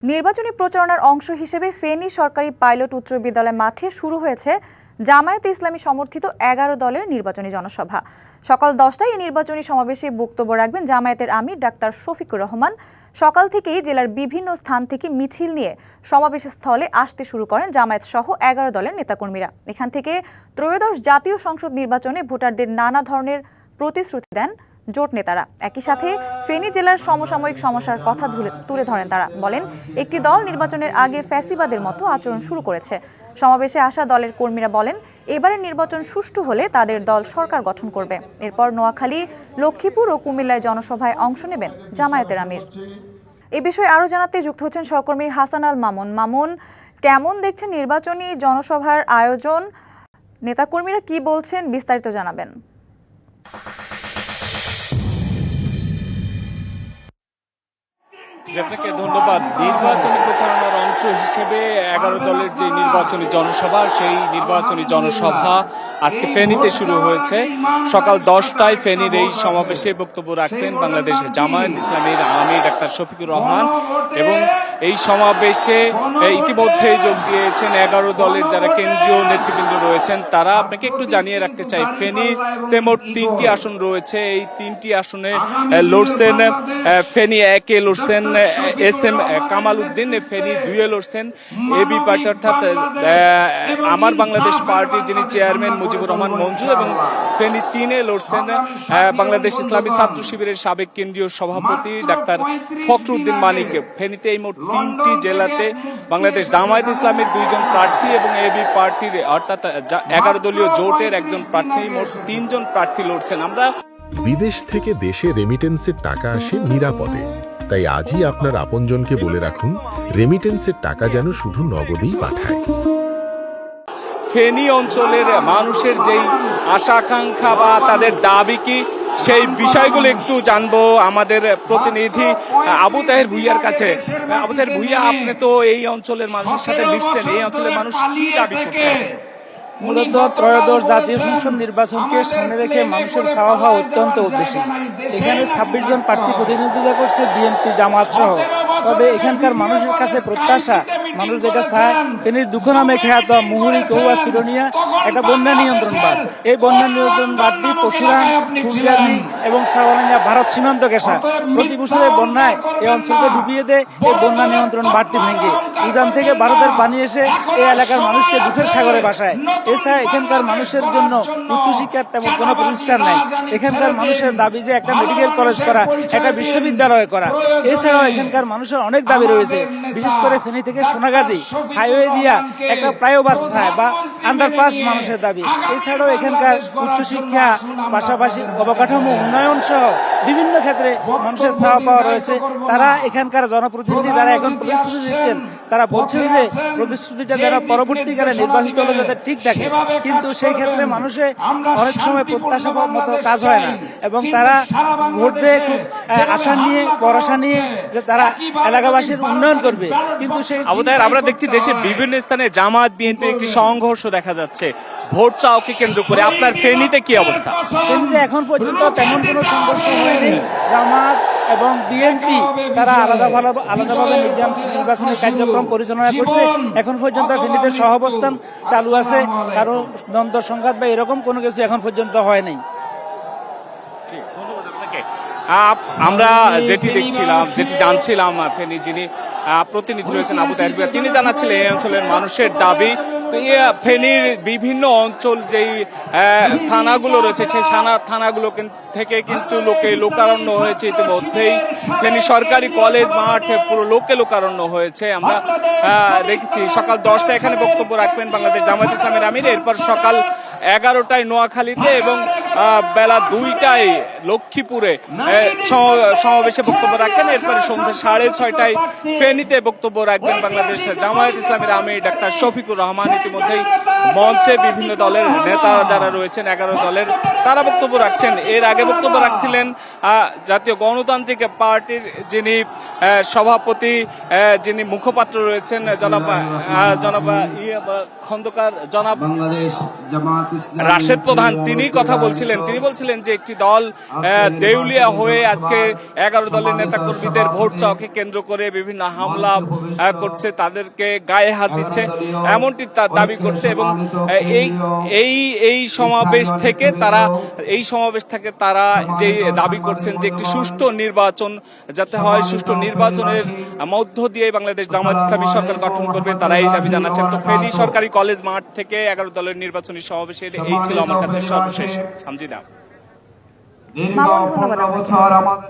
নির্বাচনী প্রচারণার অংশ হিসেবে ফেনী সরকারি পাইলট উচ্চ বিদ্যালয় মাঠে শুরু হয়েছে জামায়াতে ইসলামী সমর্থিত ১১ দলের নির্বাচনী জনসভা। সকাল ১০টায় এই নির্বাচনী সমাবেশে বক্তব্য রাখবেন জামায়াতের আমির ডাক্তার শফিকুর রহমান। সকাল থেকেই জেলার বিভিন্ন স্থান থেকে মিছিল নিয়ে সমাবেশ স্থলে আসতে শুরু করেন জামায়াত সহ ১১ দলের নেতাকর্মীরা। এখান থেকে ত্রয়োদশ জাতীয় সংসদ নির্বাচনে ভোটারদের নানা ধরনের প্রতিশ্রুতি দেন জোট নেতারা। একই সাথে ফেনী জেলার সমসাময়িক সমস্যার কথা তুলে ধরেন তারা। বলেন, একটি দল নির্বাচনের আগে ফ্যাসিবাদের মতো আচরণ শুরু করেছে। সমাবেশে আসা দলের কর্মীরা বলেন, এবারের নির্বাচন সুষ্ঠু হলে তাদের দল সরকার গঠন করবে। এরপর নোয়াখালী, লক্ষ্মীপুর ও কুমিল্লায় জনসভায় অংশ নেবেন জামায়াতের আমির। এই বিষয়ে আরও জানাতে যুক্ত হচ্ছেন সহকর্মী হাসান আল মামুন। মামুন, কেমন দেখছেন নির্বাচনী জনসভার আয়োজন? নেতাকর্মীরা কি বলছেন, বিস্তারিত জানাবেন। আপনাকে ধন্যবাদ। নির্বাচনী প্রচারণার অংশ হিসেবে ১১ দলের যে নির্বাচনী জনসভা, সেই নির্বাচনী জনসভা আজকে ফেনীতে শুরু হয়েছে। সকাল ১০টায় ফেনীর এই সমাবেশে বক্তব্য রাখবেন বাংলাদেশ জামায়াত ইসলামীর আমির ডাক্তার শফিকুর রহমান। এবং এই সমাবেশে ইতিমধ্যেই যোগ দিয়েছেন ১১ দলের যারা কেন্দ্রীয় নেতৃবৃন্দ রয়েছেন তারা। আপনাকে একটু জানিয়ে রাখতে চাই, ফেনীতে মোট ৩টি আসন রয়েছে। এই 3টি আসনে লড়ছেন ফেনী ১-এ লড়ছেন SM কামাল উদ্দিন, ফেনী 2-এ লড়ছেন এবি পার্টি অর্থাৎ আমার বাংলাদেশ পার্টির যিনি চেয়ারম্যান মুজিবুর রহমান মঞ্জু, এবং ফেনী 3-এ লড়ছেন বাংলাদেশ ইসলামী ছাত্র শিবিরের সাবেক কেন্দ্রীয় সভাপতি ডাক্তার ফখরুদ্দিন মানিক। ফেনীতে এই মোট 3টি জেলাতে বাংলাদেশ জামায়াত ইসলামের 2 জন প্রার্থী এবং এবি পার্টির অর্থাৎ 11 দলীয় জোটের একজন প্রার্থী, মোট 3 জন প্রার্থী লড়ছেন। আমরা বিদেশ থেকে দেশে রেমিটেন্সের টাকা আসে নিরাপদে, তাই আজই আপনার আপনজনকে বলে রাখুন, রেমিটেন্সের টাকা যেন শুধু নগদেই পাঠায়। ফেনী অঞ্চলের মানুষের যেই আশা আকাঙ্ক্ষা বা তাদের দাবি কি, সেই বিষয়গুলো একটু জানবো আমাদের প্রতিনিধি আবু তাহের ভুইয়ার কাছে। আবু তাহের ভুইয়া, আপনি তো এই অঞ্চলের মানুষের সাথে মিশছেন, এই অঞ্চলের মানুষ কি দাবি করছে? মূলত ত্রয়োদশ জাতীয় সংসদ নির্বাচনকে সামনে রেখে মানুষের চাওয়া পাওয়া অত্যন্ত বেশি। এখানে 26 জন প্রার্থী প্রতিনিধিত্ব করছে বিএনপি, জামাত সহ। তবে এখানকার মানুষের কাছে প্রত্যাশা, মানুষ যেটা চায়, ফেনীর দুঃখ নামে খ্যাত মুহুরী কৌয়া শিরোনিয়া একটা বন্যা নিয়ন্ত্রণ বাঁধ। এই বন্যা নিয়ন্ত্রণ বাঁধটি পশুরাম, ফুলগাজী এবং সাওয়ালাঙ্গা ভারত সীমান্ত ঘেঁষা। প্রতি বছরে বন্যায় এই অঞ্চলকে ডুবিয়ে দেয় এই বন্যা নিয়ন্ত্রণ বাঁধটি ভেঙে। উজান থেকে ভারতের পানি এসে এই এলাকার মানুষকে দুঃখের সাগরে ভাসায়। এছাড়া এখানকার মানুষের জন্য উচ্চশিক্ষার তেমন কোনো প্রতিষ্ঠান নাই। এখানকার মানুষের দাবি যে একটা মেডিকেল কলেজ করা, একটা বিশ্ববিদ্যালয় করা। এছাড়াও এখানকার মানুষের অনেক দাবি রয়েছে, বিশেষ করে ফেনী থেকে সোনাগাজী হাইওয়ে দিয়া একটা ফ্লাইওভার চায় বা আন্ডারপাস মানুষের দাবি। এছাড়াও এখানকার উচ্চশিক্ষা, পাশাপাশি অবকাঠামো উন্নয়ন সহ বিভিন্ন ক্ষেত্রে মানুষের চাওয়া পাওয়া রয়েছে। তারা এখানকার জনপ্রতিনিধি যারা এখন প্রতিশ্রুতি দিচ্ছেন, তারা বলছেন যে প্রতিশ্রুতিটা যারা পরবর্তীকালে নির্বাচিত হলে যাতে ঠিক থাকে, কিন্তু সেই ক্ষেত্রে মানুষের অনেক সময় প্রত্যাশা মতো কাজ হয় না এবং তারা ভোট দিয়ে খুব আশা নিয়ে, ভরসা নিয়ে যে তারা এলাকাবাসীর উন্নয়ন করবে। কিন্তু সেই আমরা দেখছি দেশের বিভিন্ন স্থানে জামাত বিএনপির একটি সংঘর্ষ দেখা যাচ্ছে ভোট চাওকে কেন্দ্র করে। আপনার ফেনীতে কি অবস্থা? ফেনীতে এখন পর্যন্ত তেমন কোনো সংঘর্ষ হয়নি। জামাত এবং বিএনপি তারা আলাদাভাবে নির্বাচনী কার্যক্রম পরিচালনা করছে। এখন পর্যন্ত ফেনীতে সহাবস্থান চালু আছে, কারো দ্বন্দ্ব সংঘাত বা এরকম কোনো কিছু এখন পর্যন্ত হয় নাই। আমরা যেটি দেখছিলাম, যেটি জানছিলাম, ফেনী যিনি প্রতিনিধি রয়েছেন আবু তাহের ভুইয়া, তিনি জানাচ্ছিলেন এই অঞ্চলের মানুষের দাবি। তো ফেনীর বিভিন্ন অঞ্চল যেই থানাগুলো রয়েছে, সেই থানাগুলো থেকে কিন্তু লোকারণ্য হয়েছে ইতিমধ্যেই। ফেনী সরকারি কলেজ মাঠ পুরো লোকারণ্য হয়েছে। আমরা দেখছি সকাল 10টায় এখানে বক্তব্য রাখবেন বাংলাদেশ জামায়াত ইসলামের আমির। এরপর সকাল 11টায় নোয়াখালীতে এবং বেলা 2টায় লক্ষ্মীপুরে সমাবেশে বক্তব্য রাখবেন। এরপরে সন্ধ্যা 6:30টায় ফেনীতে বক্তব্য রাখবেন বাংলাদেশ জামায়াত ইসলামের আমির ডাক্তার শফিকুর রহমান। ইতিমধ্যেই মঞ্চে বিভিন্ন দলের নেতারা যারা রয়েছেন 11 দলের, তারা বক্তব্য রাখছেন। এর আগে বক্তব্য রাখছিলেন জাতীয় গণতান্ত্রিক পার্টির যিনি সভাপতি, যিনি মুখপাত্র রয়েছেন জনাব খন্দকার, জনাব বাংলাদেশ জামাত রাশেদ প্রধান তিনি কথা বলছিলেন। তিনি বলছিলেন যে একটি দল দেউলিয়া হয়ে আজকে 11 দলের নেতা কর্মীদের ভোট চাওয়াকে কেন্দ্র করে বিভিন্ন হামলা করছে, তাদেরকে গায়ে হাত দিচ্ছে, এমনটি দাবি করছে। এবং এই সমাবেশ থেকে তারা যে দাবি করছেন যে একটি সুষ্ঠু নির্বাচন যাতে হয়, সুষ্ঠু নির্বাচনের মধ্য দিয়ে বাংলাদেশ জামায়াত ইসলামী সরকার গঠন করবে, তারা এই দাবি জানাচ্ছেন। তো ফেনী সরকারি কলেজ মাঠ থেকে 11 দলের নির্বাচনী সমাবেশের এই ছিল আমার কাছে সর্বশেষ। সামজিদা মামুন, ধন্যবাদ আপনাকে।